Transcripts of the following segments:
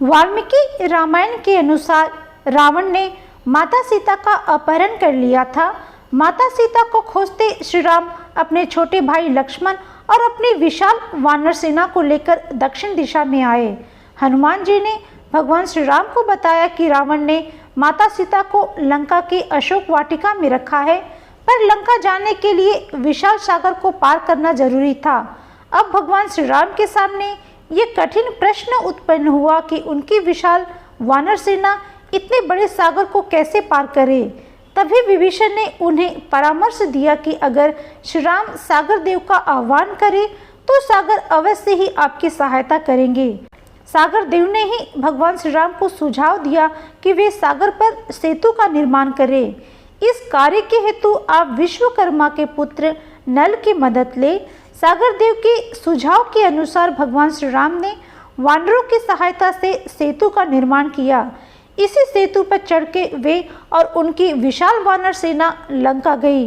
वाल्मीकि रामायण के अनुसार रावण ने माता सीता का अपहरण कर लिया था। माता सीता को खोजते श्री राम अपने छोटे भाई लक्ष्मण और अपनी विशाल वानर सेना को लेकर दक्षिण दिशा में आए। हनुमान जी ने भगवान श्री राम को बताया कि रावण ने माता सीता को लंका की अशोक वाटिका में रखा है, पर लंका जाने के लिए विशाल सागर को पार करना जरूरी था। अब भगवान श्री राम के सामने ये कठिन प्रश्न उत्पन्न हुआ कि उनकी विशाल वानर सेना इतने बड़े सागर को कैसे पार करे। तभी विभीषण ने उन्हें परामर्श दिया कि अगर श्री राम सागर देव का आह्वान करें तो सागर अवश्य ही आपकी सहायता करेंगे। सागर देव ने ही भगवान श्री राम को सुझाव दिया कि वे सागर पर सेतु का निर्माण करें। इस कार्य के हेतु आप विश्वकर्मा के पुत्र नल की मदद ले। सागर देव के सुझाव के अनुसार भगवान श्री राम ने वानरों की सहायता से सेतु का निर्माण किया। इसी सेतु पर चढ़ के वे और उनकी विशाल वानर सेना लंका गई।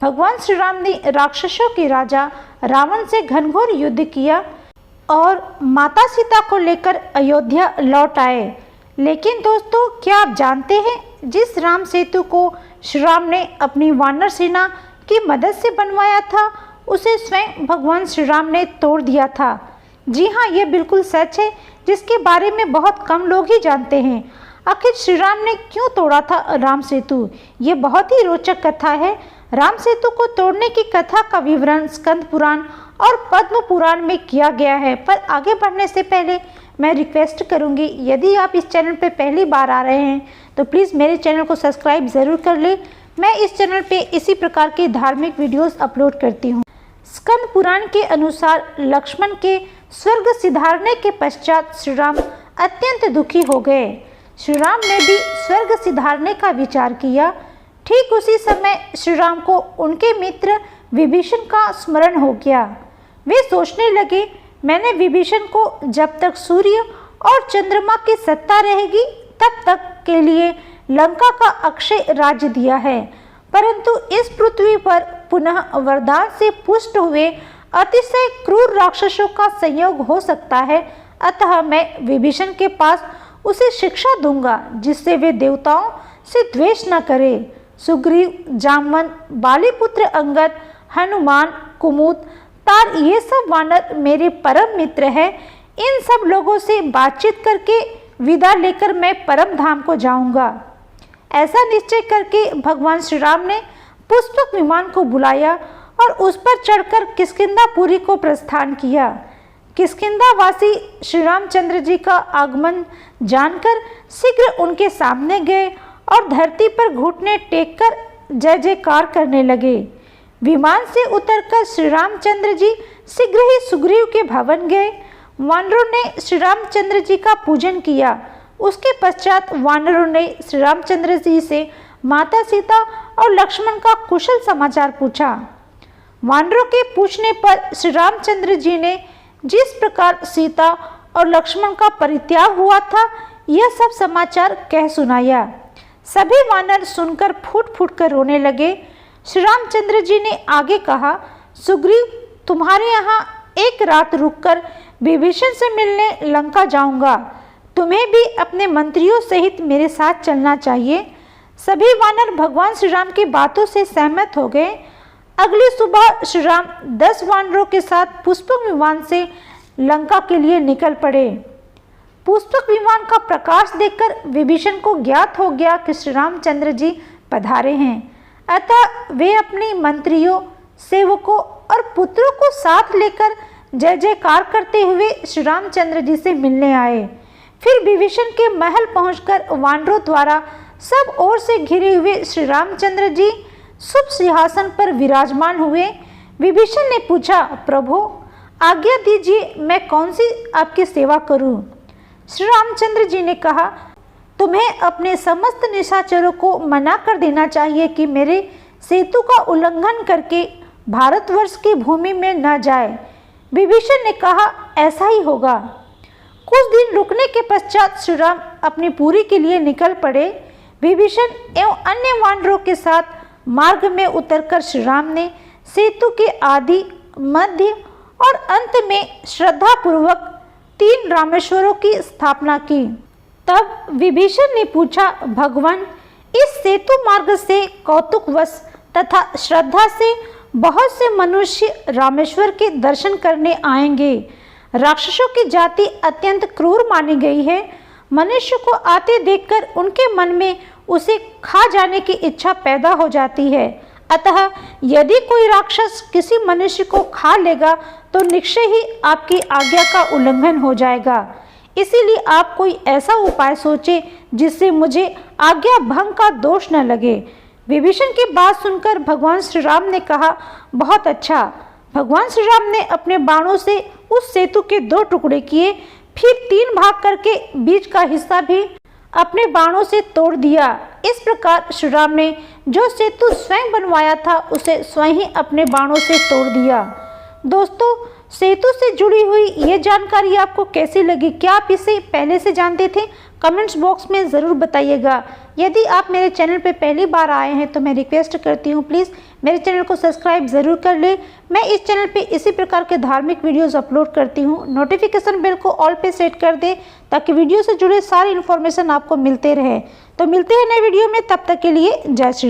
भगवान श्री राम ने राक्षसों के राजा रावण से घनघोर युद्ध किया और माता सीता को लेकर अयोध्या लौट आए। लेकिन दोस्तों, क्या आप जानते हैं, जिस राम सेतु को श्री राम ने अपनी वानर सेना की मदद से बनवाया था, उसे स्वयं भगवान श्री राम ने तोड़ दिया था। जी हाँ, ये बिल्कुल सच है, जिसके बारे में बहुत कम लोग ही जानते हैं। आखिर श्री राम ने क्यों तोड़ा था राम सेतु? ये बहुत ही रोचक कथा है। राम सेतु को तोड़ने की कथा का विवरण स्कंद पुराण और पद्म पुराण में किया गया है। पर आगे बढ़ने से पहले मैं रिक्वेस्ट करूंगी, यदि आप इस चैनल पर पहली बार आ रहे हैं तो प्लीज़ मेरे चैनल को सब्सक्राइब ज़रूर कर ले। मैं इस चैनल पे इसी प्रकार के धार्मिक वीडियोस अपलोड करती हूँ। स्कंद पुराण के अनुसार लक्ष्मण के स्वर्ग सिधारने के पश्चात श्री राम अत्यंत दुखी हो गए। श्री राम ने भी स्वर्ग सिधारने का विचार किया। ठीक उसी समय श्री राम को उनके मित्र विभीषण का स्मरण हो गया। वे सोचने लगे, मैंने विभीषण को जब तक सूर्य और चंद्रमा की सत्ता रहेगी तब तक के लिए लंका का अक्षय राज्य दिया है, परंतु इस पृथ्वी पर पुनः वरदान से पुष्ट हुए अतिशय क्रूर राक्षसों का संयोग हो सकता है। अतः मैं विभीषण के पास उसे शिक्षा दूंगा जिससे वे देवताओं से द्वेष न करे। सुग्रीव, जामवंत, बालीपुत्र अंगद, हनुमान, कुमुद, तार, ये सब वानर मेरे परम मित्र हैं। इन सब लोगों से बातचीत करके विदा लेकर मैं परम धाम को जाऊंगा। ऐसा निश्चय करके भगवान श्री राम ने पुष्पक विमान को बुलाया और उस पर चढ़कर किष्किंधापुरी को प्रस्थान किया। किष्किंधावासी श्री रामचंद्र जी का आगमन जानकर शीघ्र उनके सामने गए और धरती पर घुटने टेककर जय जयकार करने लगे। विमान से उतरकर श्री रामचंद्र जी शीघ्र ही सुग्रीव के भवन गए। वानरों ने श्री रामचंद्र जी का पूजन किया। उसके पश्चात वानरों ने श्री रामचंद्र जी से माता सीता और लक्ष्मण का कुशल समाचार पूछा। वानरों के पूछने पर श्री रामचंद्र जी ने जिस प्रकार सीता और लक्ष्मण का परित्याग हुआ था, यह सब समाचार कह सुनाया। सभी वानर सुनकर फूट फूट कर रोने लगे। श्री रामचंद्र जी ने आगे कहा, सुग्रीव, तुम्हारे यहाँ एक रात रुककर विभीषण से मिलने लंका जाऊंगा। तुम्हें भी अपने मंत्रियों सहित मेरे साथ चलना चाहिए। सभी वानर भगवान श्री राम की बातों से सहमत हो गए। अगली सुबह श्री राम 10 वानरों के साथ पुष्पक विमान से लंका के लिए निकल पड़े। पुष्पक विमान का प्रकाश देखकर विभीषण को ज्ञात हो गया कि श्री रामचंद्र जी पधारे हैं। अतः वे अपनी मंत्रियों, सेवकों और पुत्रों को साथ लेकर जय जयकार करते हुए श्री रामचंद्र जी से मिलने आए। फिर विभीषण के महल पहुंचकर वानरों द्वारा सब ओर से घिरे हुए श्री रामचंद्र जी शुभ सिंहासन पर विराजमान हुए। विभीषण ने पूछा, प्रभु आज्ञा दीजिए, मैं कौन सी आपकी सेवा करूं? श्री रामचंद्र जी ने कहा, तुम्हें अपने समस्त निशाचरों को मना कर देना चाहिए कि मेरे सेतु का उल्लंघन करके भारतवर्ष की भूमि में न जाए। विभीषण ने कहा, ऐसा ही होगा। कुछ दिन रुकने के पश्चात श्री राम अपनी पुरी के लिए निकल पड़े। विभीषण एवं अन्य वानरों के साथ मार्ग में उतरकर श्री राम ने सेतु के आदि, मध्य और अंत में श्रद्धा पूर्वक 3 रामेश्वरों की स्थापना की। तब विभीषण ने पूछा, भगवान, इस सेतु मार्ग से कौतुकवश तथा श्रद्धा से बहुत से मनुष्य रामेश्वर के दर्शन करने आएंगे। राक्षसों की जाति अत्यंत क्रूर मानी गई है। मनुष्य को आते देखकर उनके मन में उसे खा जाने की इच्छा पैदा हो जाती है। अतः यदि कोई राक्षस किसी मनुष्य को खा लेगा तो निश्चय ही आपकी आज्ञा का उल्लंघन हो जाएगा। इसीलिए आप कोई ऐसा उपाय सोचें जिससे मुझे आज्ञा भंग का दोष न लगे। विभीषण की बात सुनकर भगवान श्री राम ने कहा, बहुत अच्छा। भगवान श्री राम ने अपने बाणों से उस सेतु के 2 टुकड़े किए, फिर 3 भाग करके बीच का हिस्सा भी अपने बाणों से तोड़ दिया। इस प्रकार श्री राम ने जो सेतु स्वयं बनवाया था उसे स्वयं ही अपने बाणों से तोड़ दिया। दोस्तों, सेतु से जुड़ी हुई ये जानकारी आपको कैसी लगी? क्या आप इसे पहले से जानते थे? कमेंट्स बॉक्स में ज़रूर बताइएगा। यदि आप मेरे चैनल पर पहली बार आए हैं तो मैं रिक्वेस्ट करती हूँ, प्लीज़ मेरे चैनल को सब्सक्राइब ज़रूर कर ले। मैं इस चैनल पे इसी प्रकार के धार्मिक वीडियोस अपलोड करती हूँ। नोटिफिकेशन बेल को ऑल पे सेट कर दे ताकि वीडियो से जुड़े सारी इन्फॉर्मेशन आपको मिलते रहे। तो मिलते हैं नए वीडियो में, तब तक के लिए जय श्री राम।